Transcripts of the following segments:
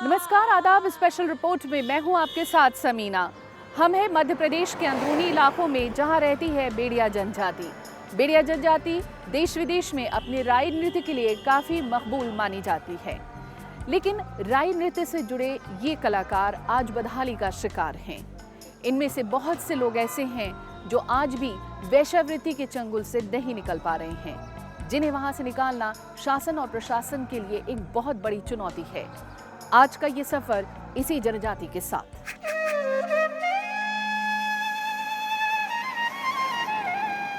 नमस्कार, आदाब। Special report में मैं हूं आपके साथ समीना। हम हैं मध्य प्रदेश के अंदरूनी इलाकों में, जहां रहती है बेड़िया जनजाति। बेड़िया जनजाति देश विदेश में अपने राई नृत्य के लिए काफ़ी मकबूल मानी जाती है। लेकिन राई नृत्य से जुड़े ये कलाकार आज बदहाली का शिकार हैं। इनमें से बहुत से लोग ऐसे हैं जो आज भी वेश्यावृत्ति के चंगुल से नहीं निकल पा रहे हैं, जिन्हें वहां से निकालना शासन और प्रशासन के लिए एक बहुत बड़ी चुनौती है। आज का ये सफर इसी जनजाति के साथ।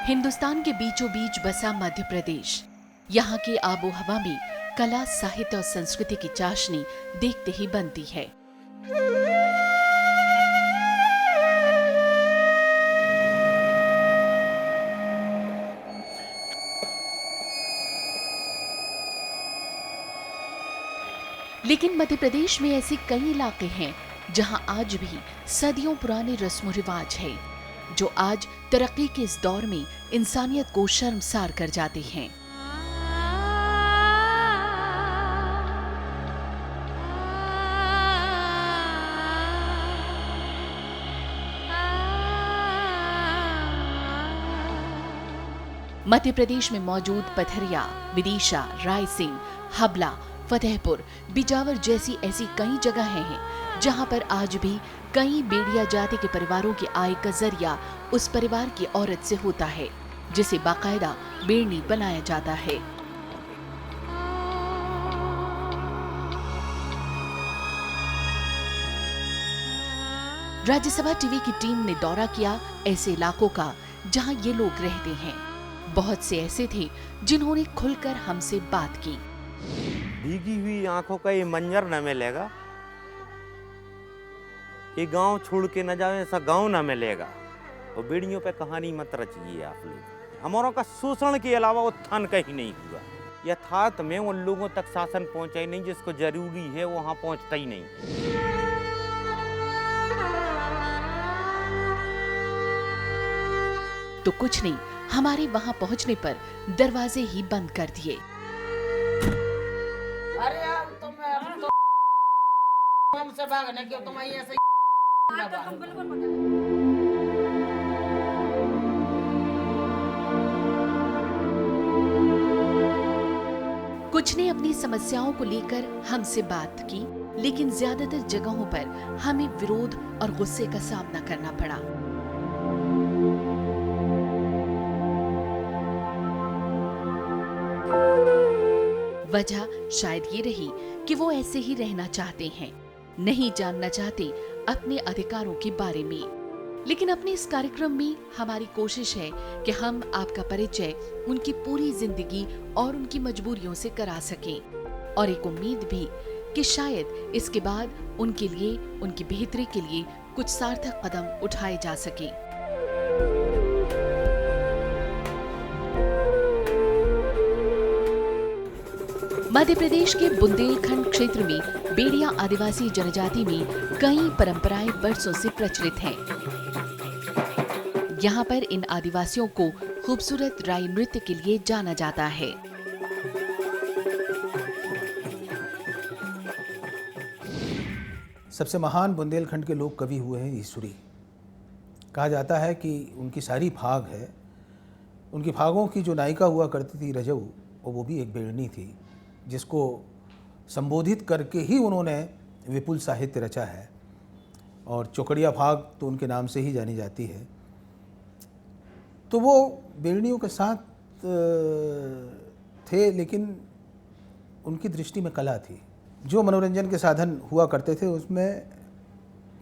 हिंदुस्तान के बीचों बीच बसा मध्य प्रदेश, यहाँ की आबो हवा में कला, साहित्य और संस्कृति की चाशनी देखते ही बनती है। लेकिन मध्य प्रदेश में ऐसे कई इलाके हैं जहां आज भी सदियों पुराने रस्म रिवाज है, जो आज तरक्की के इस दौर में इंसानियत को शर्मसार कर जाते हैं। मध्य प्रदेश में मौजूद पथरिया, विदिशा, रायसेन, हबला, फतेहपुर, बिजावर जैसी ऐसी कई जगहें हैं जहां पर आज भी कई बेड़िया जाति के परिवारों की आय का जरिया उस परिवार की औरत से होता है, जिसे बाकायदा बेड़नी बनाया जाता है। राज्यसभा टीवी की टीम ने दौरा किया ऐसे इलाकों का जहां ये लोग रहते हैं। बहुत से ऐसे थे जिन्होंने खुलकर हमसे बात की। भीगी हुई आंखों का ये मंजर न मिलेगा, ये गांव छोड़ के न जाओ, ऐसा गांव न मिलेगा। और बेड़ियों पे कहानी मत रचिए आप लोग। हमारों का शोषण के अलावा उत्थान कहीं नहीं हुआ। यथार्थ में उन लोगों तक शासन पहुंचा ही नहीं, जिसको जरूरी है वहां पहुंचता ही नहीं। तो कुछ नहीं, हमारे वहां पहुंचने पर दरवाजे ही बंद कर दिए। अरे यार तुम हमसे भागने क्यों? तुम ऐसे कुछ ने अपनी समस्याओं को लेकर हमसे बात की, लेकिन ज्यादातर जगहों पर हमें विरोध और गुस्से का सामना करना पड़ा। वजह शायद ये रही कि वो ऐसे ही रहना चाहते हैं, नहीं जानना चाहते अपने अधिकारों के बारे में। लेकिन अपने इस कार्यक्रम में हमारी कोशिश है कि हम आपका परिचय उनकी पूरी जिंदगी और उनकी मजबूरियों से करा सकें, और एक उम्मीद भी कि शायद इसके बाद उनके लिए, उनकी बेहतरी के लिए कुछ सार्थक कदम उठाए जा सके। मध्य प्रदेश के बुंदेलखंड क्षेत्र में बेड़िया आदिवासी जनजाति में कई परंपराएं बरसों से प्रचलित हैं। यहाँ पर इन आदिवासियों को खूबसूरत राई नृत्य के लिए जाना जाता है। सबसे महान बुंदेलखंड के लोक कवि हुए हैं ईश्वरी। कहा जाता है कि उनकी सारी फाग है, उनकी फागों की जो नायिका हुआ करती थी रजऊ, वो भी एक बेड़नी थी, जिसको संबोधित करके ही उन्होंने विपुल साहित्य रचा है। और चौकड़िया फाग तो उनके नाम से ही जानी जाती है। तो वो बेड़नियों के साथ थे, लेकिन उनकी दृष्टि में कला थी। जो मनोरंजन के साधन हुआ करते थे उसमें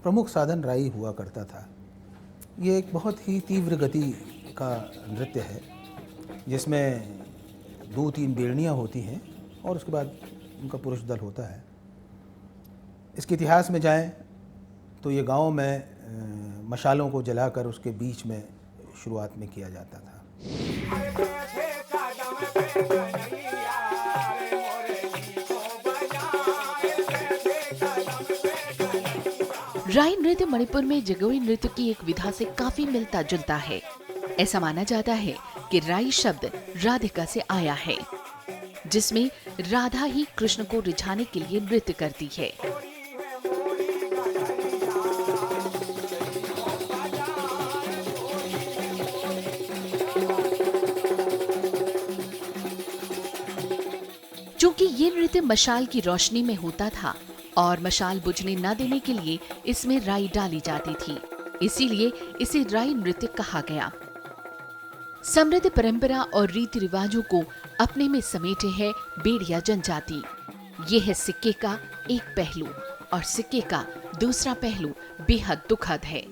प्रमुख साधन राई हुआ करता था। ये एक बहुत ही तीव्र गति का नृत्य है, जिसमें 2-3 बेड़नियाँ होती हैं और उसके बाद उनका पुरुष दल होता है। इसके इतिहास में जाएं तो ये गांव में मशालों को जलाकर उसके बीच में शुरुआत में किया जाता था। राई नृत्य मणिपुर में जगोई नृत्य की एक विधा से काफी मिलता जुलता है। ऐसा माना जाता है कि राई शब्द राधिका से आया है। जिसमें राधा ही कृष्ण को रिझाने के लिए नृत्य करती है। चूंकि ये नृत्य मशाल की रोशनी में होता था और मशाल बुझने न देने के लिए इसमें राई डाली जाती थी, इसीलिए इसे राई नृत्य कहा गया। समृद्ध परंपरा और रीति रिवाजों को अपने में समेटे है बेड़िया जनजाति। ये है सिक्के का एक पहलू और सिक्के का दूसरा पहलू बेहद दुखद है।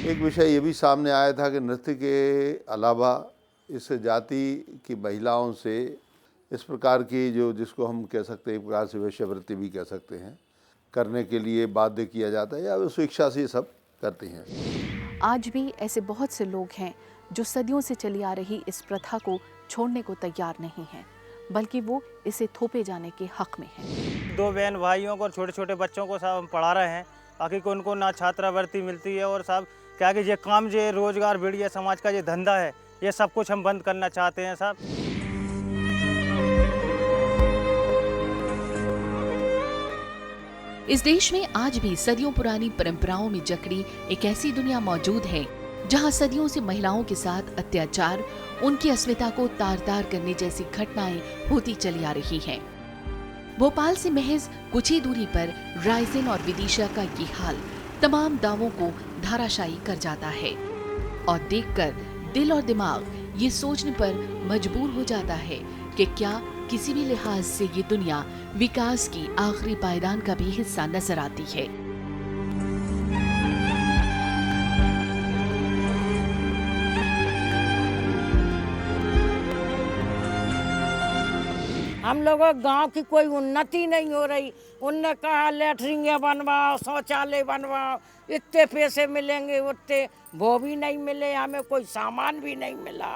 एक विषय ये भी सामने आया था कि नृत्य के अलावा इस जाति की महिलाओं से इस प्रकार की जो जिसको हम कह सकते हैं एक प्रकार से वेश्यावृत्ति भी कह सकते हैं, करने के लिए बाध्य किया जाता है या स्वेच्छा से ये सब करती हैं। आज भी ऐसे बहुत से लोग हैं जो सदियों से चली आ रही इस प्रथा को छोड़ने को तैयार नहीं हैं, बल्कि वो इसे थोपे जाने के हक में हैं। 2 बहन भाइयों को और छोटे छोटे बच्चों को सब हम पढ़ा रहे हैं, बाकी को उनको ना छात्रावृत्ति मिलती है और सब क्या कि ये काम जो रोजगार भेड़िया समाज का ये धंधा है, ये सब कुछ हम बंद करना चाहते हैं साहब। इस देश में आज भी सदियों पुरानी परंपराओं में जकड़ी एक ऐसी दुनिया मौजूद है जहां सदियों से महिलाओं के साथ अत्याचार, उनकी अस्मिता को तार-तार करने जैसी घटनाएं होती चली आ रही हैं। भोपाल से महज कुछ ही दूरी पर रायसेन और विदिशा का ये हाल तमाम दावों को धाराशायी कर जाता है और देखकर दिल और दिमाग ये सोचने पर मजबूर हो जाता है कि क्या किसी भी लिहाज से ये दुनिया विकास की आखिरी पायदान का भी हिस्सा नजर आती है। हम लोगों गांव की कोई उन्नति नहीं हो रही। उनने कहा लेटरिंगे बनवाओ, शौचालय बनवाओ, इतने पैसे मिलेंगे, उतने वो भी नहीं मिले, हमें कोई सामान भी नहीं मिला।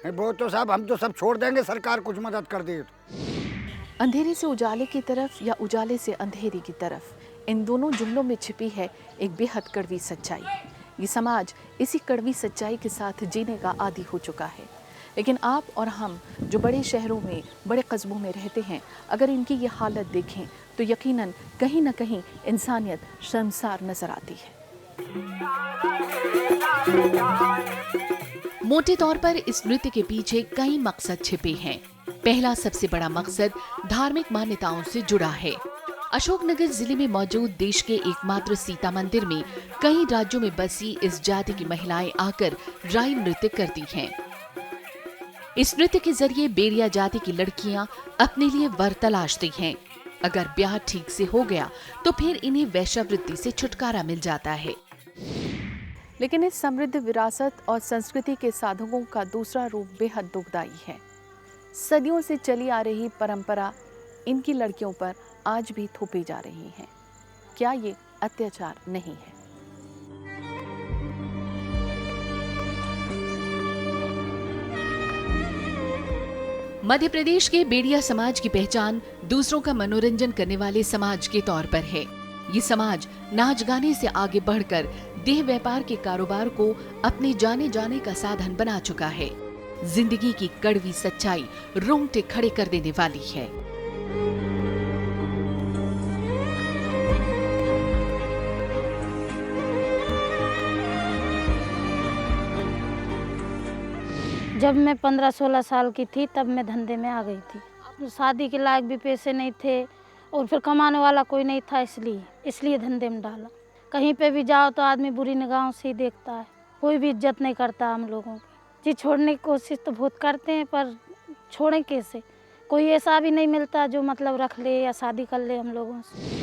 वो तो साहब हम तो सब छोड़ देंगे, सरकार कुछ मदद कर दे तो। अंधेरे से उजाले की तरफ या उजाले से अंधेरे की तरफ, इन दोनों जुमलों में छिपी है एक बेहद कड़वी सच्चाई। ये समाज इसी कड़वी सच्चाई के साथ जीने का आदी हो चुका है। लेकिन आप और हम जो बड़े शहरों में, बड़े कस्बों में रहते हैं, अगर इनकी ये हालत देखें तो यकीनन कहीं न कहीं इंसानियत शर्मसार नजर आती है। मोटे तौर पर इस नृत्य के पीछे कई मकसद छिपे हैं। पहला सबसे बड़ा मकसद धार्मिक मान्यताओं से जुड़ा है। अशोकनगर जिले में मौजूद देश के एकमात्र सीता मंदिर में कई राज्यों में बसी इस जाति की महिलाएं आकर राई नृत्य करती हैं। इस नृत्य के जरिए बेड़िया जाति की लड़कियां अपने लिए वर तलाशती हैं। अगर ब्याह ठीक से हो गया तो फिर इन्हें वेश्यावृत्ति से छुटकारा मिल जाता है। लेकिन इस समृद्ध विरासत और संस्कृति के साधकों का दूसरा रूप बेहद दुखदायी है। सदियों से चली आ रही परंपरा इनकी लड़कियों पर आज भी थोपी जा रही है। क्या ये अत्याचार नहीं है? मध्य प्रदेश के बेड़िया समाज की पहचान दूसरों का मनोरंजन करने वाले समाज के तौर पर है। ये समाज नाच गाने से आगे बढ़कर देह व्यापार के कारोबार को अपने जाने जाने का साधन बना चुका है। जिंदगी की कड़वी सच्चाई रोंगटे खड़े कर देने वाली है। जब मैं 15-16 साल की थी तब मैं धंधे में आ गई थी। शादी के लायक भी पैसे नहीं थे और फिर कमाने वाला कोई नहीं था, इसलिए धंधे में डाला। कहीं पे भी जाओ तो आदमी बुरी निगाहों से ही देखता है, कोई भी इज्जत नहीं करता हम लोगों की। जी छोड़ने की कोशिश तो बहुत करते हैं पर छोड़ें कैसे? कोई ऐसा भी नहीं मिलता जो मतलब रख ले या शादी कर ले हम लोगों से।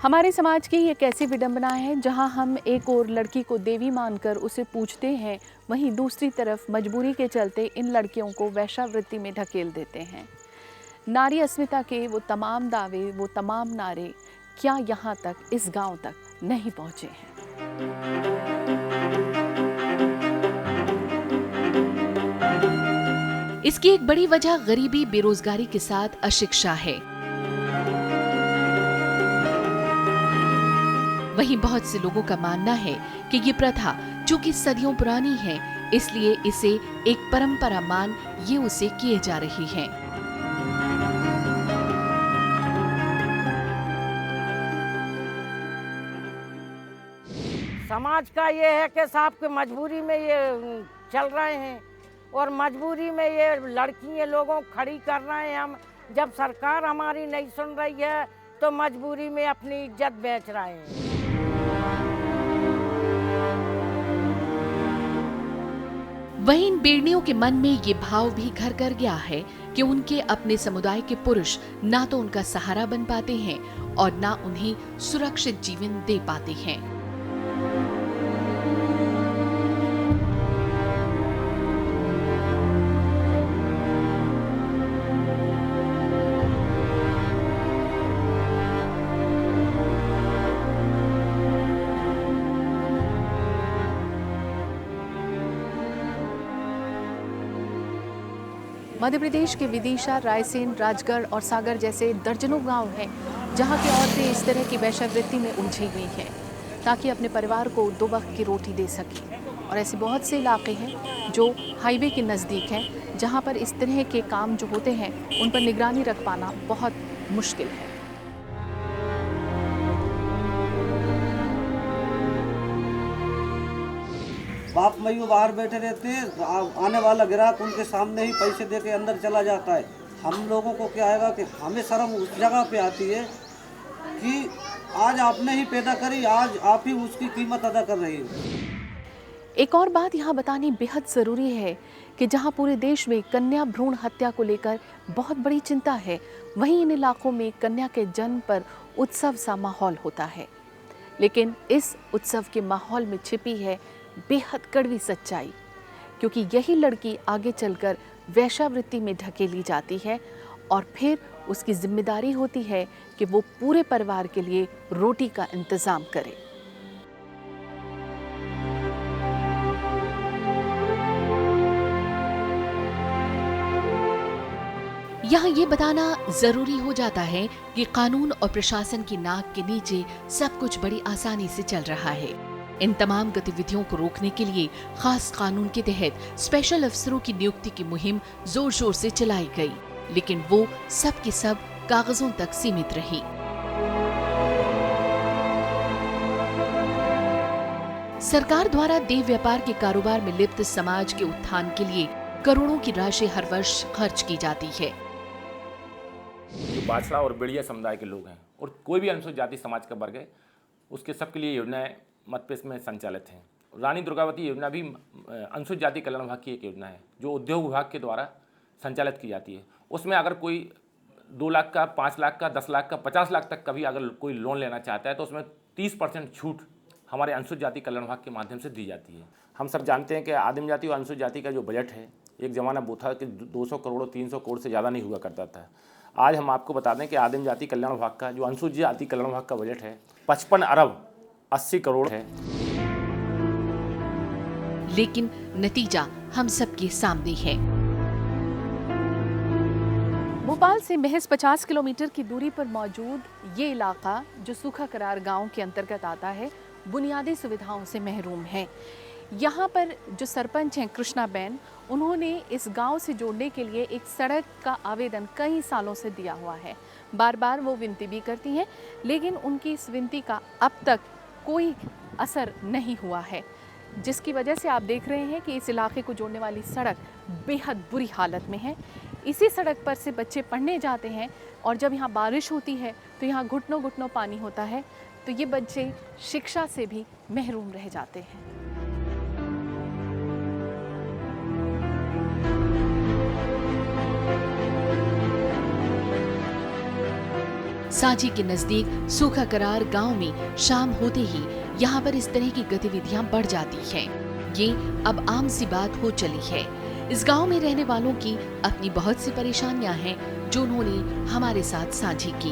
हमारे समाज की एक ऐसी विडंबना है जहां हम एक और लड़की को देवी मानकर उसे पूजते हैं, वहीं दूसरी तरफ मजबूरी के चलते इन लड़कियों को वेश्यावृत्ति में ढकेल देते हैं। नारी अस्मिता के वो तमाम दावे, वो तमाम नारे क्या यहाँ तक, इस गांव तक नहीं पहुँचे हैं? इसकी एक बड़ी वजह गरीबी, बेरोजगारी के साथ अशिक्षा है। वहीं बहुत से लोगों का मानना है कि ये प्रथा चूंकि सदियों पुरानी है, इसलिए इसे एक परंपरा मान ये उसे किए जा रही है। समाज का ये है कि साहब के मजबूरी में ये चल रहे हैं और मजबूरी में ये लड़कियां लोगों को खड़ी कर रहे हैं। हम जब सरकार हमारी नहीं सुन रही है तो मजबूरी में अपनी इज्जत बेच रहे हैं। वहीं इन बेड़नियों के मन में ये भाव भी घर कर गया है कि उनके अपने समुदाय के पुरुष ना तो उनका सहारा बन पाते हैं और ना उन्हें सुरक्षित जीवन दे पाते हैं। मध्य प्रदेश के विदिशा, रायसेन, राजगढ़ और सागर जैसे दर्जनों गांव हैं जहां की औरतें इस तरह की वेश्यावृत्ति में उलझी हुई हैं ताकि अपने परिवार को 2 वक्त की रोटी दे सकें। और ऐसे बहुत से इलाके हैं जो हाईवे के नज़दीक हैं जहां पर इस तरह के काम जो होते हैं उन पर निगरानी रख पाना बहुत मुश्किल है। बाप मैयू बाहर बैठे रहते हैं, आने वाला ग्राहक उनके सामने ही पैसे दे के अंदर चला जाता है। हम लोगों को क्या आएगा कि हमें शर्म उस जगह पे आती है कि आज आपने ही पैदा करी, आज आप ही उसकी कीमत अदा कर रही हो। एक और बात यहाँ बतानी बेहद ज़रूरी है कि जहाँ पूरे देश में कन्या भ्रूण हत्या को लेकर बहुत बड़ी चिंता है, वहीं इन इलाकों में कन्या के जन्म पर उत्सव सा माहौल होता है। लेकिन इस उत्सव के माहौल में छिपी है बेहद कड़वी सच्चाई, क्योंकि यही लड़की आगे चलकर वेश्यावृत्ति में ढकेली जाती है और फिर उसकी जिम्मेदारी होती है कि वो पूरे परिवार के लिए रोटी का इंतजाम करे। यहाँ ये बताना जरूरी हो जाता है कि कानून और प्रशासन की नाक के नीचे सब कुछ बड़ी आसानी से चल रहा है। इन तमाम गतिविधियों को रोकने के लिए खास कानून के तहत स्पेशल अफसरों की नियुक्ति की मुहिम जोर शोर से चलाई गई, लेकिन वो सब के सब कागजों तक सीमित रही। सरकार द्वारा देह व्यापार के कारोबार में लिप्त समाज के उत्थान के लिए करोड़ों की राशि हर वर्ष खर्च की जाती है। जो बाछड़ा और बेड़िया समुदाय के लोग हैं और कोई भी अनुसूचित जाति समाज का वर्ग है, उसके सबके लिए योजनाएं मध्य प्रदेश में संचालित हैं। रानी दुर्गावती योजना भी अनुसूचित जाति कल्याण विभाग की एक योजना है जो उद्योग विभाग के द्वारा संचालित की जाती है। उसमें अगर कोई 2 लाख का, 5 लाख का, 10 लाख का, 50 लाख तक का भी अगर कोई लोन लेना चाहता है तो उसमें 30% छूट हमारे अनुसूचित जाति कल्याण विभाग के माध्यम से दी जाती है। हम सब जानते हैं कि आदिम जाति और अनुसूचित जाति का जो बजट है, एक ज़माना वो था कि 200 करोड़ 300 करोड़ से ज़्यादा नहीं हुआ करता था। आज हम आपको बता दें कि आदिम जाति कल्याण विभाग का जो अनुसूचित जाति कल्याण विभाग का बजट है 55 अरब 80 करोड़ है। लेकिन नतीजा हम सबके सामने है। भोपाल से महज 50 किलोमीटर की दूरी पर मौजूद ये इलाका जो सूखा करार गांव के अंतर्गत आता है, बुनियादी सुविधाओं से महरूम है। यहाँ पर जो सरपंच हैं कृष्णा बेन, उन्होंने इस गांव से जोड़ने के लिए एक सड़क का आवेदन कई सालों से दिया हुआ है। बार बार वो विनती भी करती हैं, लेकिन उनकी इस विनती का अब तक कोई असर नहीं हुआ है, जिसकी वजह से आप देख रहे हैं कि इस इलाके को जोड़ने वाली सड़क बेहद बुरी हालत में है। इसी सड़क पर से बच्चे पढ़ने जाते हैं और जब यहाँ बारिश होती है तो यहाँ घुटनों घुटनों पानी होता है, तो ये बच्चे शिक्षा से भी महरूम रह जाते हैं। सांची के नजदीक सूखा करार गांव में शाम होते ही यहाँ पर इस तरह की गतिविधियां बढ़ जाती हैं। ये अब आम सी बात हो चली है। इस गांव में रहने वालों की अपनी बहुत सी परेशानियां हैं जो उन्होंने हमारे साथ साझी की।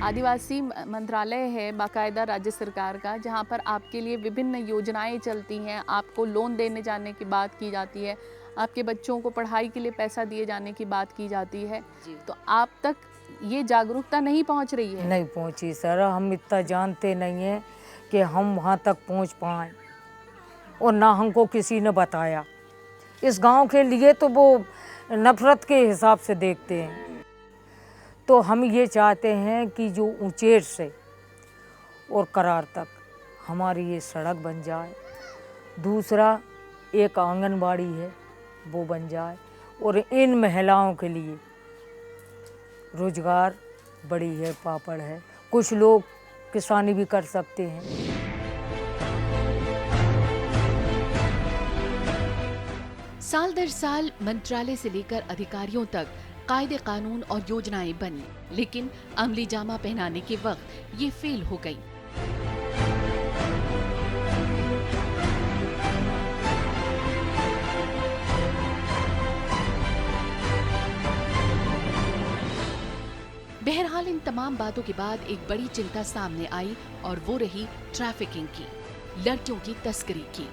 आदिवासी मंत्रालय है बाकायदा राज्य सरकार का, जहां पर आपके लिए विभिन्न योजनाएं चलती हैं, आपको लोन देने जाने की बात की जाती है, आपके बच्चों को पढ़ाई के लिए पैसा दिए जाने की बात की जाती है। तो आप तक ये जागरूकता नहीं पहुंच रही है? नहीं पहुंची सर, हम इतना जानते नहीं हैं कि हम वहां तक पहुंच पाएँ, और ना हमको किसी ने बताया। इस गांव के लिए तो वो नफरत के हिसाब से देखते हैं। तो हम ये चाहते हैं कि जो ऊंचेर से और करार तक हमारी ये सड़क बन जाए, दूसरा एक आंगनबाड़ी है वो बन जाए, और इन महिलाओं के लिए रोजगार बड़ी है, पापड़ है, कुछ लोग किसानी भी कर सकते हैं। साल दर साल मंत्रालय से लेकर अधिकारियों तक कायदे कानून और योजनाएं बनी, लेकिन अमली जामा पहनाने के वक्त ये फेल हो गई। बहरहाल इन तमाम बातों के बाद एक बड़ी चिंता सामने आई और वो रही ट्रैफिकिंग की, लड़कियों की तस्करी की।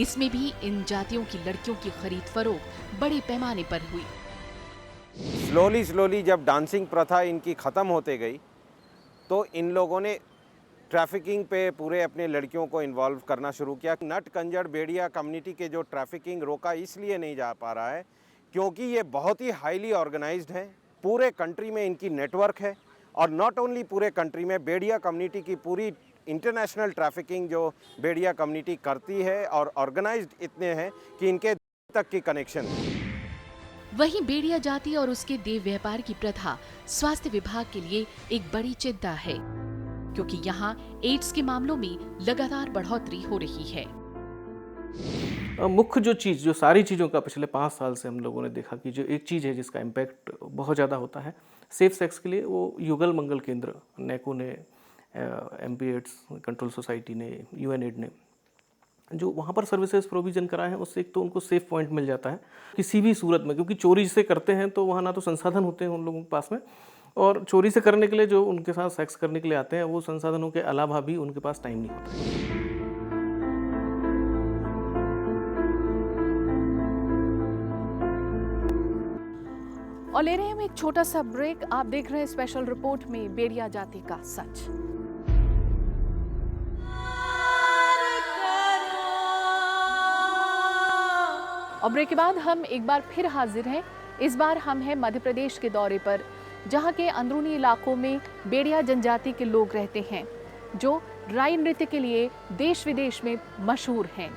इसमें भी इन जातियों की लड़कियों की खरीद फरोख्त बड़े पैमाने पर हुई। स्लोली जब डांसिंग प्रथा इनकी ख़त्म होते गई तो इन लोगों ने ट्रैफिकिंग पे पूरे अपने लड़कियों को इन्वॉल्व करना शुरू किया। नट कंजड़ बेड़िया कम्युनिटी के जो ट्रैफिकिंग रोका इसलिए नहीं जा पा रहा है क्योंकि ये बहुत ही हाईली ऑर्गेनाइज्ड है, पूरे कंट्री में इनकी नेटवर्क है, और नॉट ओनली पूरे कंट्री में, बेड़िया कम्युनिटी की पूरी इंटरनेशनल ट्रैफिकिंग जो बेड़िया कम्युनिटी करती है और ऑर्गेनाइज्ड इतने हैं कि इनके तक की कनेक्शन है। वहीं बेड़िया जाति और उसके देह व्यापार की प्रथा स्वास्थ्य विभाग के लिए एक बड़ी चिंता है, क्योंकि यहाँ एड्स के मामलों में लगातार बढ़ोतरी हो रही है। मुख्य जो चीज़, जो सारी चीज़ों का पिछले 5 साल से हम लोगों ने देखा कि जो एक चीज़ है जिसका इम्पैक्ट बहुत ज़्यादा होता है सेफ सेक्स के लिए, वो युगल मंगल केंद्र नेको ने, MP एड्स कंट्रोल सोसाइटी ने, UNAID ने जो वहाँ पर सर्विसेज प्रोविज़न कराए हैं, उससे एक तो उनको सेफ पॉइंट मिल जाता है किसी भी सूरत में, क्योंकि चोरी से करते हैं तो वहाँ ना तो संसाधन होते हैं उन लोगों के पास में, और चोरी से करने के लिए जो उनके साथ सेक्स करने के लिए आते हैं वो संसाधनों के अलावा भी उनके पास टाइम नहीं होता। और ले रहे हैं हम एक छोटा सा ब्रेक। आप देख रहे हैं स्पेशल रिपोर्ट में बेड़िया जाति का सच। और ब्रेक के बाद हम एक बार फिर हाजिर हैं। इस बार हम हैं मध्य प्रदेश के दौरे पर, जहां के अंदरूनी इलाकों में बेड़िया जनजाति के लोग रहते हैं जो राई नृत्य के लिए देश विदेश में मशहूर हैं।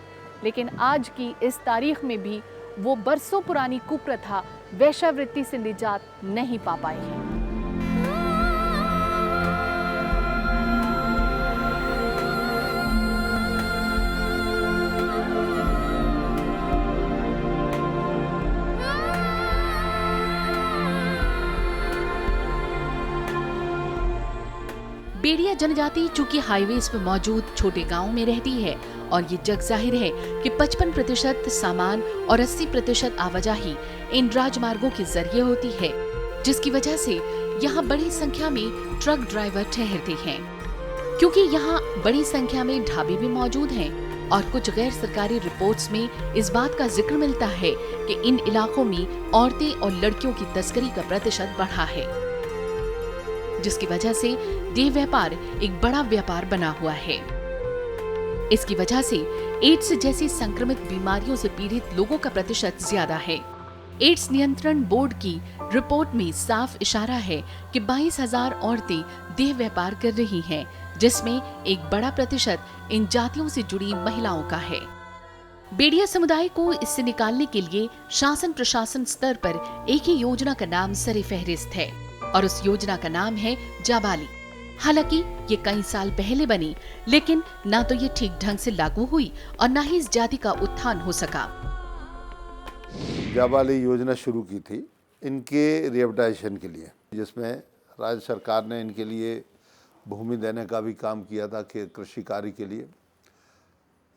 लेकिन आज की इस तारीख में भी वो बरसों पुरानी कुप्रथा वैश्यावृत्ति से निजात नहीं पा पाए हैं। बेड़िया जनजाति चूंकि हाईवेज पर मौजूद छोटे गांवों में रहती है और ये जग जाहिर है कि 55% सामान और 80% आवाजाही इन राजमार्गों के जरिए होती है, जिसकी वजह से यहाँ बड़ी संख्या में ट्रक ड्राइवर ठहरते हैं। क्योंकि यहाँ बड़ी संख्या में ढाबे भी मौजूद हैं और कुछ गैर सरकारी रिपोर्ट्स में इस बात का जिक्र मिलता है कि इन इलाकों में औरतें और लड़कियों की तस्करी का प्रतिशत बढ़ा है, जिसकी वजह से देह व्यापार एक बड़ा व्यापार बना हुआ है। इसकी वजह से एड्स जैसी संक्रमित बीमारियों से पीड़ित लोगों का प्रतिशत ज्यादा है। एड्स नियंत्रण बोर्ड की रिपोर्ट में साफ इशारा है कि 22,000 औरतें देह व्यापार कर रही हैं, जिसमें एक बड़ा प्रतिशत इन जातियों से जुड़ी महिलाओं का है। बेड़िया समुदाय को इससे निकालने के लिए शासन प्रशासन स्तर पर एक ही योजना का नाम सरे फहरिस्त है और उस योजना का नाम है जाबाली। हालांकि ये कई साल पहले बनी, लेकिन ना तो ये ठीक ढंग से लागू हुई और ना ही इस जाति का उत्थान हो सका। जाबाली योजना शुरू की थी इनके रिहेबिलिटेशन के लिए, जिसमें राज्य सरकार ने इनके लिए भूमि देने का भी काम किया था कि कृषि कार्य के लिए,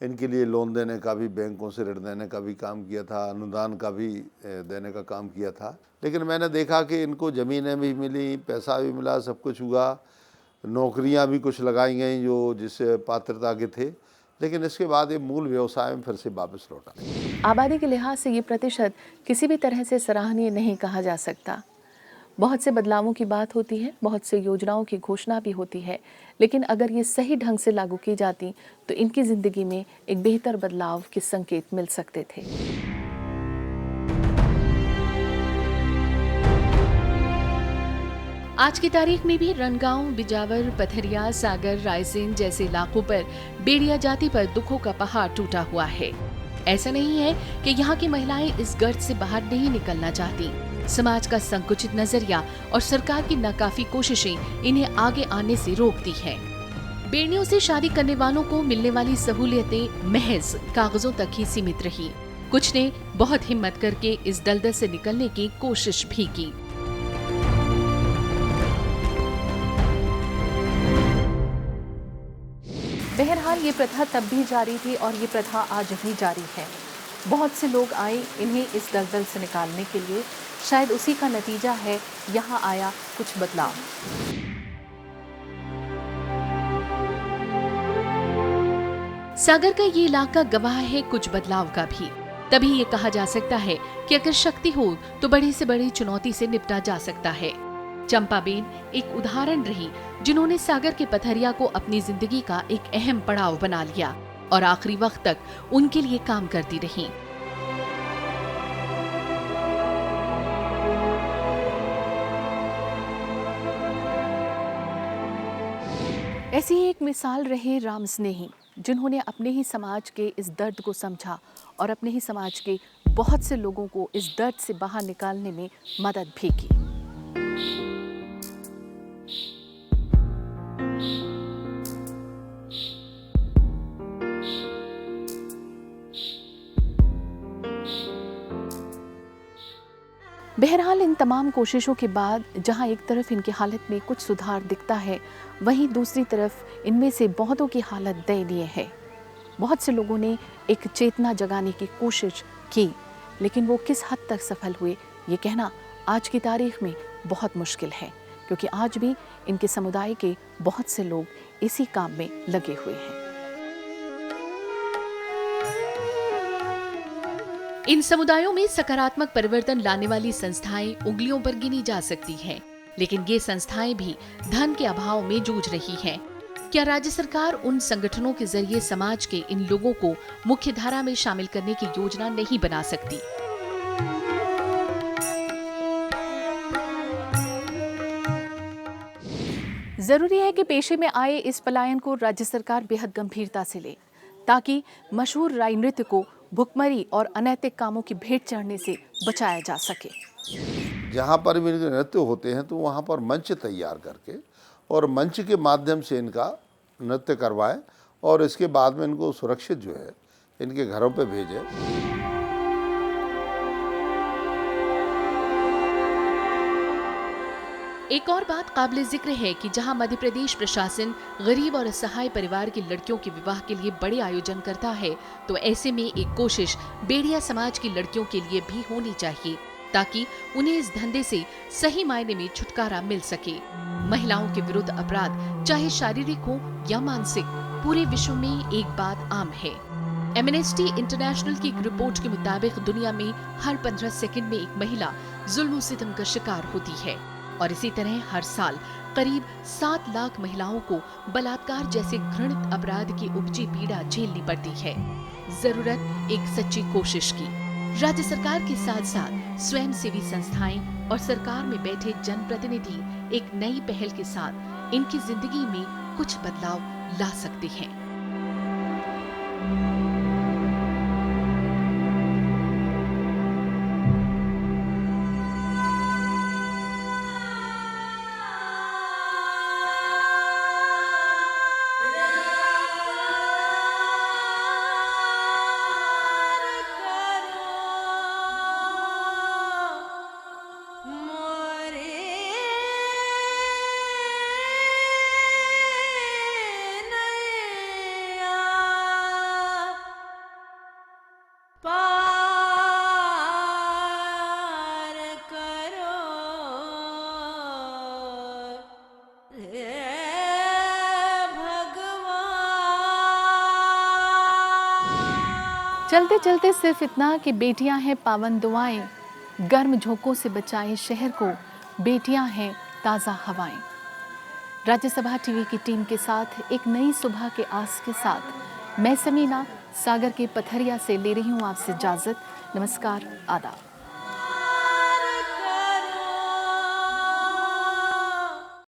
इनके लिए लोन देने का भी, बैंकों से ऋण देने का भी काम किया था, अनुदान का भी देने का काम किया था। लेकिन मैंने देखा कि इनको ज़मीनें भी मिली, पैसा भी मिला, सब कुछ हुआ, नौकरियां भी कुछ लगाई गई जो जिस पात्रता के थे, लेकिन इसके बाद ये मूल व्यवसाय में फिर से वापस लौटा। आबादी के लिहाज से ये प्रतिशत किसी भी तरह से सराहनीय नहीं कहा जा सकता। बहुत से बदलावों की बात होती है, बहुत से योजनाओं की घोषणा भी होती है, लेकिन अगर ये सही ढंग से लागू की जाती तो इनकी ज़िंदगी में एक बेहतर बदलाव के संकेत मिल सकते थे। आज की तारीख में भी रणगांव, बिजावर, पथरिया, सागर, रायसेन जैसे इलाकों पर बेड़िया जाति पर दुखों का पहाड़ टूटा हुआ है। ऐसा नहीं है कि यहाँ की महिलाएं इस गर्त से बाहर नहीं निकलना चाहती। समाज का संकुचित नजरिया और सरकार की नाकाफी कोशिशें इन्हें आगे आने से रोकती हैं। बेड़ियों से शादी करने वालों को मिलने वाली सहूलियतें महज कागजों तक ही सीमित रही। कुछ ने बहुत हिम्मत करके इस दलदल से निकलने की कोशिश भी की। बहरहाल ये प्रथा तब भी जारी थी और ये प्रथा आज भी जारी है। बहुत से लोग आए इन्हें इस दलदल से निकालने के लिए। शायद उसी का नतीजा है यहाँ आया कुछ बदलाव। सागर का ये इलाका गवाह है कुछ बदलाव का भी। तभी ये कहा जा सकता है कि अगर शक्ति हो तो बड़ी से बड़ी चुनौती से निपटा जा सकता है। चंपाबेन एक उदाहरण रही जिन्होंने सागर के पथरिया को अपनी जिंदगी का एक अहम पड़ाव बना लिया और आखिरी वक्त तक उनके लिए काम करती रही। ऐसी ही एक मिसाल रहे राम स्नेही, जिन्होंने अपने ही समाज के इस दर्द को समझा और अपने ही समाज के बहुत से लोगों को इस दर्द से बाहर निकालने में मदद भी की। बहरहाल इन तमाम कोशिशों के बाद जहां एक तरफ इनकी हालत में कुछ सुधार दिखता है, वहीं दूसरी तरफ इनमें से बहुतों की हालत दयनीय है। बहुत से लोगों ने एक चेतना जगाने की कोशिश की, लेकिन वो किस हद तक सफल हुए ये कहना आज की तारीख में बहुत मुश्किल है, क्योंकि आज भी इनके समुदाय के बहुत से लोग इसी काम में लगे हुए हैं। इन समुदायों में सकारात्मक परिवर्तन लाने वाली संस्थाएं उंगलियों पर गिनी जा सकती हैं, लेकिन ये संस्थाएं भी धन के अभाव में जूझ रही हैं। क्या राज्य सरकार उन संगठनों के जरिए समाज के इन लोगों को मुख्य धारा में शामिल करने की योजना नहीं बना सकती? जरूरी है कि पेशे में आए इस पलायन को राज्य सरकार बेहद गंभीरता से ले, ताकि मशहूर राई नृत्य को भुखमरी और अनैतिक कामों की भेंट चढ़ने से बचाया जा सके। जहाँ पर भी नृत्य होते हैं तो वहाँ पर मंच तैयार करके और मंच के माध्यम से इनका नृत्य करवाएं और इसके बाद में इनको सुरक्षित जो है इनके घरों पे भेजें। एक और बात काबिल जिक्र है कि जहां मध्य प्रदेश प्रशासन गरीब और असहाय परिवार की लड़कियों के विवाह के लिए बड़े आयोजन करता है, तो ऐसे में एक कोशिश बेड़िया समाज की लड़कियों के लिए भी होनी चाहिए, ताकि उन्हें इस धंधे से सही मायने में छुटकारा मिल सके। महिलाओं के विरुद्ध अपराध चाहे शारीरिक हो या मानसिक, पूरे विश्व में एक बात आम है। एमनेस्टी इंटरनेशनल की एक रिपोर्ट के मुताबिक दुनिया में हर 15 सेकंड में एक महिला जुल्म सितम का शिकार होती है और इसी तरह हर साल करीब 7 लाख महिलाओं को बलात्कार जैसे घृणित अपराध की उपजी पीड़ा झेलनी पड़ती है। जरूरत एक सच्ची कोशिश की। राज्य सरकार के साथ साथ स्वयंसेवी संस्थाएं और सरकार में बैठे जनप्रतिनिधि एक नई पहल के साथ इनकी जिंदगी में कुछ बदलाव ला सकते हैं। चलते चलते सिर्फ इतना कि बेटियां हैं पावन दुआएं, गर्म झोंकों से बचाएं शहर को, बेटियां हैं ताज़ा हवाएं। राज्यसभा टीवी की टीम के साथ एक नई सुबह के आस के साथ मैं समीना सागर के पथरिया से ले रही हूँ आपसे इजाज़त। नमस्कार, आदाब।